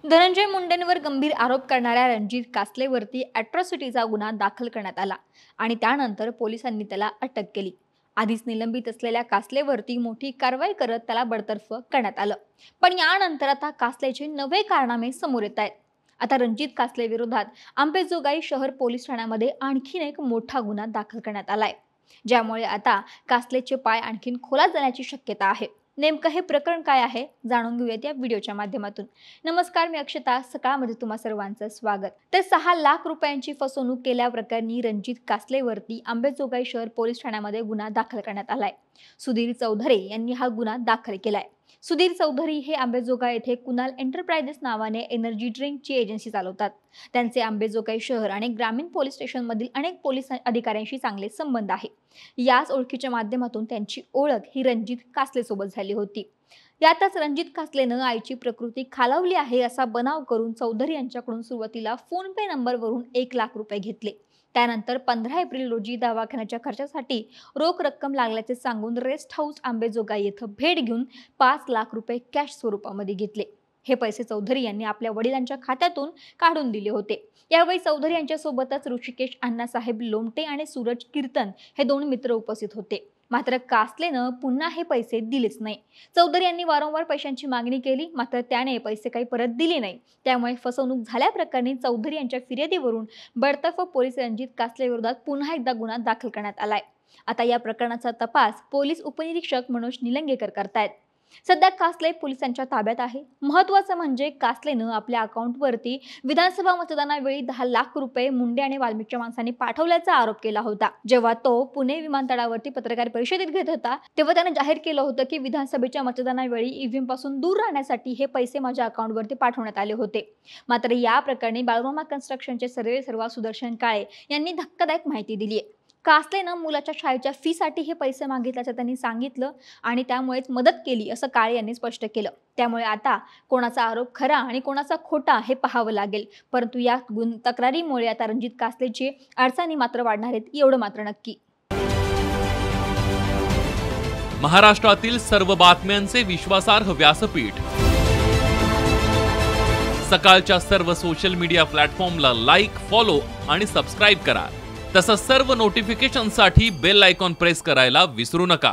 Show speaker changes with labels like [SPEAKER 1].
[SPEAKER 1] धनंजय मुंडेंवर गंभीर आरोप करणाऱ्या रणजित कासलेवरती अॅट्रॉसिटीचा गुन्हा दाखल करण्यात आला आणि त्यानंतर पोलिसांनी त्याला अटक केली। आधीच निलंबित असलेल्या कासलेवरती मोठी कारवाई करत त्याला बडतर्फ करण्यात आलं। पण यानंतर आता कासलेचे नवे कारनामे समोर येत आहेत। आता रणजित कासले विरोधात अंबेजोगाई शहर पोलीस ठाण्यामध्ये आणखीन एक मोठा गुन्हा दाखल करण्यात आलाय, ज्यामुळे आता कासलेचे पाय आणखीन खोलात जाण्याची शक्यता आहे। नेमकं हे प्रकरण काय आहे जाणून घेऊयात या व्हिडिओच्या माध्यमातून। नमस्कार, मी अक्षता, सकाळमध्ये तुम्हा सर्वांचं स्वागत। तर 6 लाख रुपयांची फसवणूक केल्याप्रकरणी रणजित कासलेवरती अंबेजोगाई शहर पोलीस ठाण्यामध्ये गुन्हा दाखल करण्यात आलाय। सुधीर चौधरी यांनी हा गुन्हा दाखल केलाय। सुधीर चौधरी हे अंबेजोगाई येथे कुणाल एंटरप्राइजेस नावाने एनर्जी ड्रिंकची एजन्सी चालवतात। त्यांचे अंबेजोगाई शहर आणि ग्रामीण पोलीस स्टेशनमधील अनेक पोलीस अधिकाऱ्यांशी चांगले संबंध आहे। याच ओळखीच्या माध्यमातून त्यांची ओळख ही रणजित कासले सोबत झाली होती। यातच रणजित कासलेनं आईची प्रकृती खालावली आहे असा बनाव करून चौधरी यांच्याकडून सुरुवातीला फोन पे नंबरवरून 1 लाख रुपये घेतले। त्यानंतर 15 एप्रिल रोजी दवाखान्याच्या खर्चासाठी रोख रक्कम लागल्याचे सांगून रेस्ट हाऊस अंबेजोगाई येथे भेट घेऊन 5 लाख रुपये कॅश स्वरूपामध्ये घेतले। हे पैसे चौधरी यांनी आपल्या वडिलांच्या खात्यातून काढून दिले होते। यावेळी चौधरी यांच्यासोबतच ऋषिकेश अण्णासाहेब लोमटे आणि सूरज कीर्तन हे 2 मित्र उपस्थित होते। मात्र कासलेनं पुन्हा हे पैसे दिलेच नाही। चौधरी यांनी वारंवार पैशांची मागणी केली, मात्र त्याने पैसे काही परत दिले नाही। त्यामुळे फसवणूक झाल्याप्रकरणी चौधरी यांच्या फिर्यादीवरून बडतर्फ पोलीस रणजित कासले विरोधात पुन्हा एकदा गुन्हा दाखल करण्यात आलाय। आता या प्रकरणाचा तपास पोलीस उपनिरीक्षक मनोज निलंगेकर करतायत। सध्या कासले पोलिसांच्या ताब्यात आहे। महत्त्वाचं म्हणजे कासलेनं आपल्या अकाउंटवरती विधानसभा मतदानावेळी 10 लाख रुपये मुंडे आणि वाल्मिकच्या माणसांनी पाठवल्याचा आरोप केला होता। जेव्हा तो पुणे विमानतळावरती पत्रकार परिषदेत घेत होता, तेव्हा त्याने जाहीर केलं होतं की विधानसभेच्या मतदानावेळी ईव्हीएम पासून दूर राहण्यासाठी हे पैसे माझ्या अकाउंटवरती पाठवण्यात आले होते। मात्र या प्रकरणी बाळूमामा कन्स्ट्रक्शनचे सर्वेसर्वा सुदर्शन काळे यांनी धक्कादायक माहिती दिली आहे। कासलेनं मुलाच्या शाळेच्या फीसाठी हे पैसे मागितल्याचं त्यांनी सांगितलं आणि त्यामुळेच मदत केली असं काळे यांनी स्पष्ट केलं। त्यामुळे आता कोणाचा आरोप खरा आणि कोणाचा खोटा हे पाहावं लागेल। परंतु या तक्रारीमुळे आता रणजित कासलेची अडचणी मात्र वाढणार आहेत, एवढं मात्र नक्की।
[SPEAKER 2] महाराष्ट्रातील सर्व बातम्यांचे विश्वासार्ह व्यासपीठ सकाळच्या सर्व सोशल मीडिया प्लॅटफॉर्मला लाईक, फॉलो आणि सबस्क्राईब करा। तसंच सर्व नोटिफिकेशनसाठी बेल आयकॉन प्रेस करायला विसरू नका।